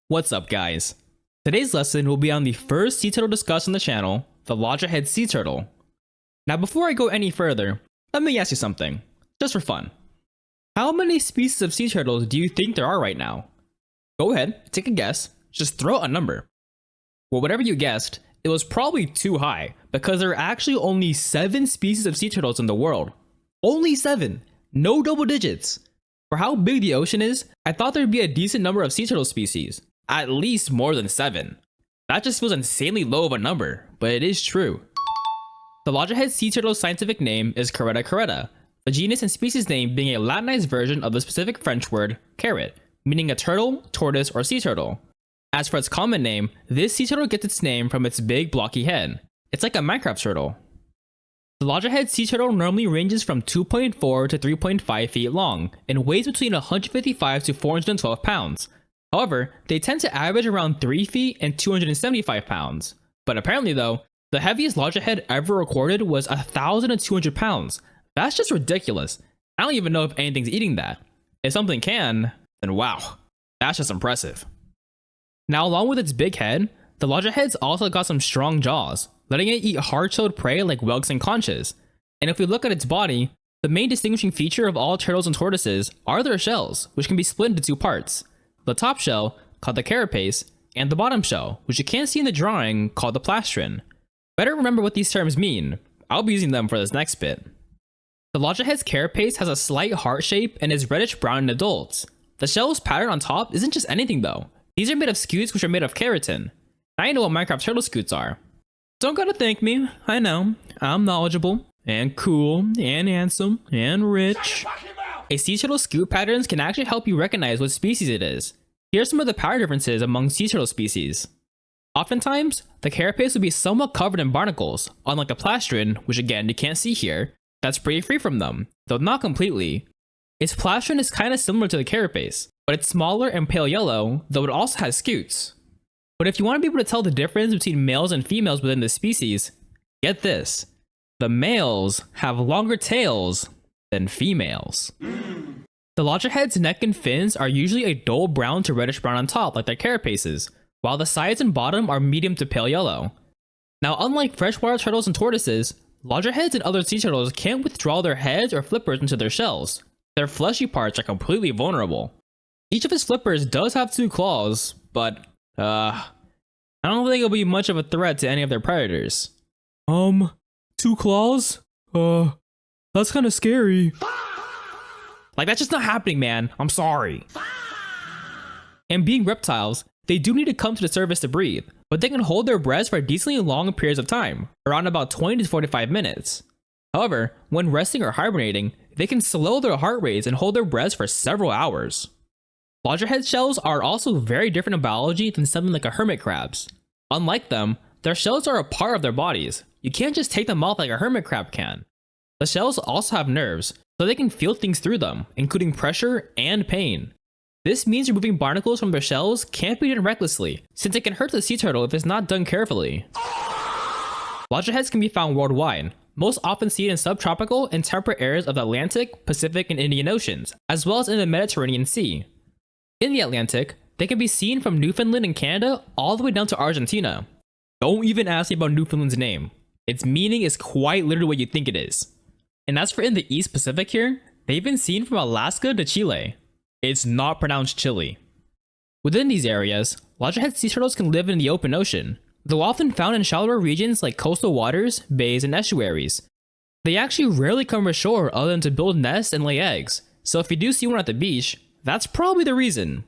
What's up, guys? Today's lesson will be on the first sea turtle discussed on the channel, the loggerhead sea turtle. Now before I go any further, let me ask you something, just for fun. How many species of sea turtles do you think there are right now? Go ahead, take a guess, just throw out a number. Well, whatever you guessed, it was probably too high, because there are actually only 7 species of sea turtles in the world. Only 7! No double digits! For how big the ocean is, I thought there'd be a decent number of sea turtle species. At least more than 7. That just feels insanely low of a number, but it is true. The loggerhead sea turtle's scientific name is Caretta caretta, the genus and species name being a Latinized version of the specific French word carrot, meaning a turtle, tortoise, or sea turtle. As for its common name, this sea turtle gets its name from its big blocky head. It's like a Minecraft turtle. The loggerhead sea turtle normally ranges from 2.4 to 3.5 feet long and weighs between 155 to 412 pounds. However, they tend to average around 3 feet and 275 pounds. But apparently though, the heaviest loggerhead ever recorded was 1,200 pounds. That's just ridiculous. I don't even know if anything's eating that. If something can, then wow, that's just impressive. Now along with its big head, the loggerhead's also got some strong jaws, letting it eat hard-shelled prey like whelks and conches. And if we look at its body, the main distinguishing feature of all turtles and tortoises are their shells, which can be split into 2 parts. The top shell, called the carapace, and the bottom shell, which you can't see in the drawing, called the plastron. Better remember what these terms mean. I'll be using them for this next bit. The loggerhead's carapace has a slight heart shape and is reddish-brown in adults. The shell's pattern on top isn't just anything though. These are made of scutes which are made of keratin. Now you know what Minecraft turtle scutes are. Don't gotta thank me, I know. I'm knowledgeable, and cool, and handsome, and rich. A sea turtle scute patterns can actually help you recognize what species it is. Here's some of the pattern differences among sea turtle species. Oftentimes, the carapace will be somewhat covered in barnacles, unlike the plastron, which again you can't see here, that's pretty free from them, though not completely. Its plastron is kinda similar to the carapace, but it's smaller and pale yellow, though it also has scutes. But if you want to be able to tell the difference between males and females within the species, get this. The males have longer tails than females. The loggerhead's neck and fins are usually a dull brown to reddish brown on top like their carapaces, while the sides and bottom are medium to pale yellow. Now unlike freshwater turtles and tortoises, loggerheads and other sea turtles can't withdraw their heads or flippers into their shells. Their fleshy parts are completely vulnerable. Each of its flippers does have 2 claws, but I don't think it'll be much of a threat to any of their predators. 2 claws? That's kinda scary. Like, that's just not happening, man. I'm sorry. And being reptiles, they do need to come to the surface to breathe, but they can hold their breaths for decently long periods of time, around about 20 to 45 minutes. However, when resting or hibernating, they can slow their heart rates and hold their breaths for several hours. Loggerhead shells are also very different in biology than something like a hermit crab's. Unlike them, their shells are a part of their bodies. You can't just take them off like a hermit crab can. The shells also have nerves, so they can feel things through them, including pressure and pain. This means removing barnacles from their shells can't be done recklessly, since it can hurt the sea turtle if it's not done carefully. Loggerheads can be found worldwide, most often seen in subtropical and temperate areas of the Atlantic, Pacific, and Indian Oceans, as well as in the Mediterranean Sea. In the Atlantic, they can be seen from Newfoundland and Canada all the way down to Argentina. Don't even ask me about Newfoundland's name. Its meaning is quite literally what you think it is. And as for in the East Pacific here, they've been seen from Alaska to Chile. It's not pronounced Chile. Within these areas, loggerhead sea turtles can live in the open ocean, though often found in shallower regions like coastal waters, bays, and estuaries. They actually rarely come ashore other than to build nests and lay eggs, so if you do see one at the beach, that's probably the reason.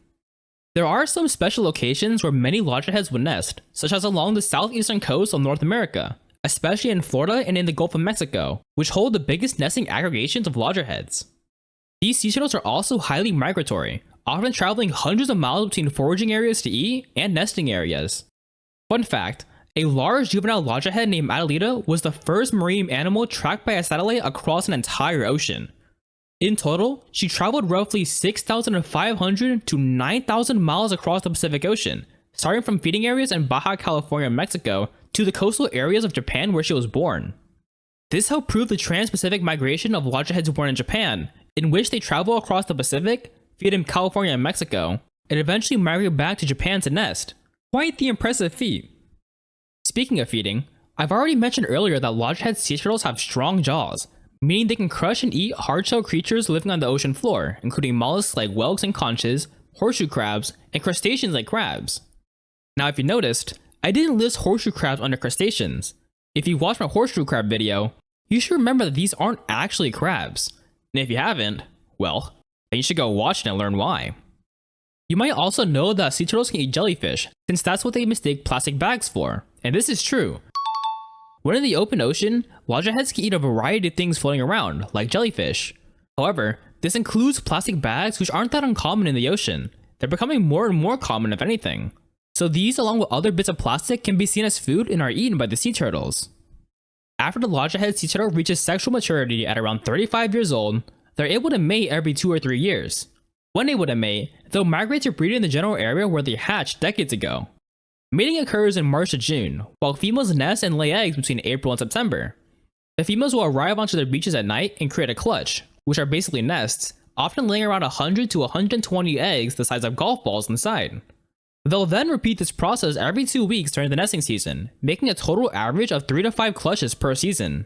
There are some special locations where many loggerheads would nest, such as along the southeastern coast of North America, especially in Florida and in the Gulf of Mexico, which hold the biggest nesting aggregations of loggerheads. These sea turtles are also highly migratory, often traveling hundreds of miles between foraging areas to eat and nesting areas. Fun fact, a large juvenile loggerhead named Adelita was the first marine animal tracked by a satellite across an entire ocean. In total, she traveled roughly 6,500 to 9,000 miles across the Pacific Ocean, starting from feeding areas in Baja California, Mexico, to the coastal areas of Japan where she was born. This helped prove the trans-Pacific migration of loggerheads born in Japan, in which they travel across the Pacific, feed in California and Mexico, and eventually migrate back to Japan to nest. Quite the impressive feat. Speaking of feeding, I've already mentioned earlier that loggerhead sea turtles have strong jaws, meaning they can crush and eat hard-shell creatures living on the ocean floor, including mollusks like whelks and conches, horseshoe crabs, and crustaceans like crabs. Now if you noticed, I didn't list horseshoe crabs under crustaceans. If you watched my horseshoe crab video, you should remember that these aren't actually crabs. And if you haven't, well, then you should go watch it and learn why. You might also know that sea turtles can eat jellyfish, since that's what they mistake plastic bags for, and this is true. When in the open ocean, loggerheads can eat a variety of things floating around, like jellyfish. However, this includes plastic bags, which aren't that uncommon in the ocean. They're becoming more and more common if anything. So these, along with other bits of plastic, can be seen as food and are eaten by the sea turtles. After the loggerhead sea turtle reaches sexual maturity at around 35 years old, they're able to mate every 2 or 3 years. When able to mate, they'll migrate to breed in the general area where they hatched decades ago. Mating occurs in March to June, while females nest and lay eggs between April and September. The females will arrive onto their beaches at night and create a clutch, which are basically nests, often laying around 100 to 120 eggs the size of golf balls inside. They'll then repeat this process every 2 weeks during the nesting season, making a total average of 3 to 5 clutches per season.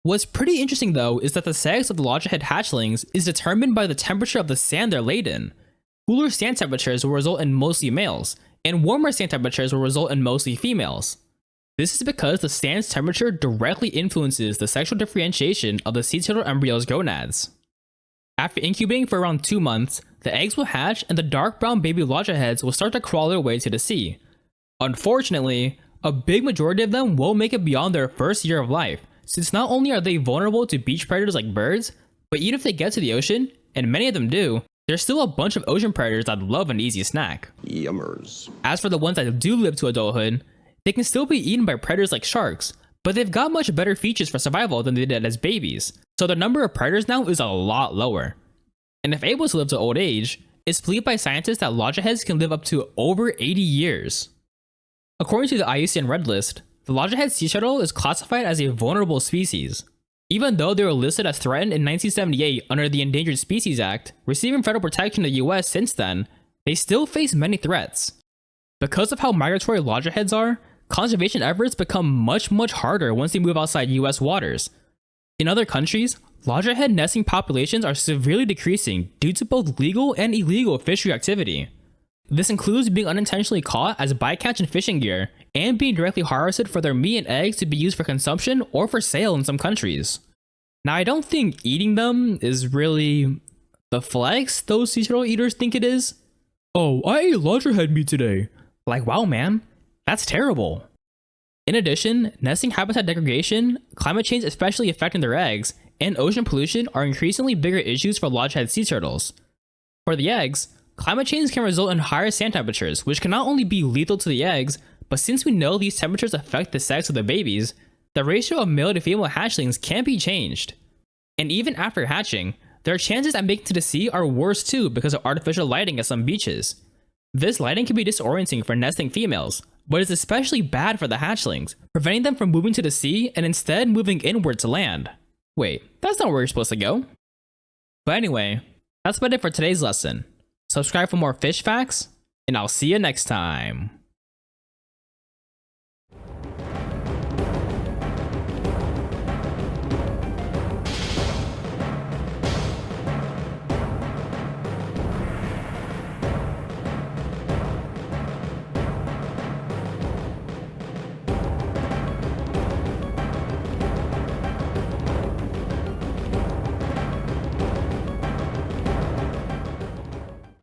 What's pretty interesting though is that the sex of the loggerhead hatchlings is determined by the temperature of the sand they're laid in. Cooler sand temperatures will result in mostly males, and warmer sand temperatures will result in mostly females. This is because the sand's temperature directly influences the sexual differentiation of the sea turtle embryo's gonads. After incubating for around 2 months, the eggs will hatch and the dark brown baby loggerheads will start to crawl their way to the sea. Unfortunately, a big majority of them won't make it beyond their first year of life, since not only are they vulnerable to beach predators like birds, but even if they get to the ocean, and many of them do, there's still a bunch of ocean predators that love an easy snack. Yummers. As for the ones that do live to adulthood, they can still be eaten by predators like sharks, but they've got much better features for survival than they did as babies, so the number of predators now is a lot lower. And if able to live to old age, it's believed by scientists that loggerheads can live up to over 80 years. According to the IUCN Red List, the loggerhead sea turtle is classified as a vulnerable species. Even though they were listed as threatened in 1978 under the Endangered Species Act, receiving federal protection in the US since then, they still face many threats. Because of how migratory loggerheads are, conservation efforts become much harder once they move outside US waters. In other countries, loggerhead nesting populations are severely decreasing due to both legal and illegal fishery activity. This includes being unintentionally caught as bycatch and fishing gear, and being directly harvested for their meat and eggs to be used for consumption or for sale in some countries. Now, I don't think eating them is really the flex those sea turtle eaters think it is. Oh, I ate loggerhead meat today. Like, wow man, that's terrible. In addition, nesting habitat degradation, climate change especially affecting their eggs, and ocean pollution are increasingly bigger issues for loggerhead sea turtles. For the eggs, climate change can result in higher sand temperatures, which can not only be lethal to the eggs, but since we know these temperatures affect the sex of the babies, the ratio of male to female hatchlings can be changed. And even after hatching, their chances at making to the sea are worse too because of artificial lighting at some beaches. This lighting can be disorienting for nesting females, but is especially bad for the hatchlings, preventing them from moving to the sea and instead moving inward to land. Wait, that's not where you're supposed to go. But anyway, that's about it for today's lesson. Subscribe for more fish facts, and I'll see you next time.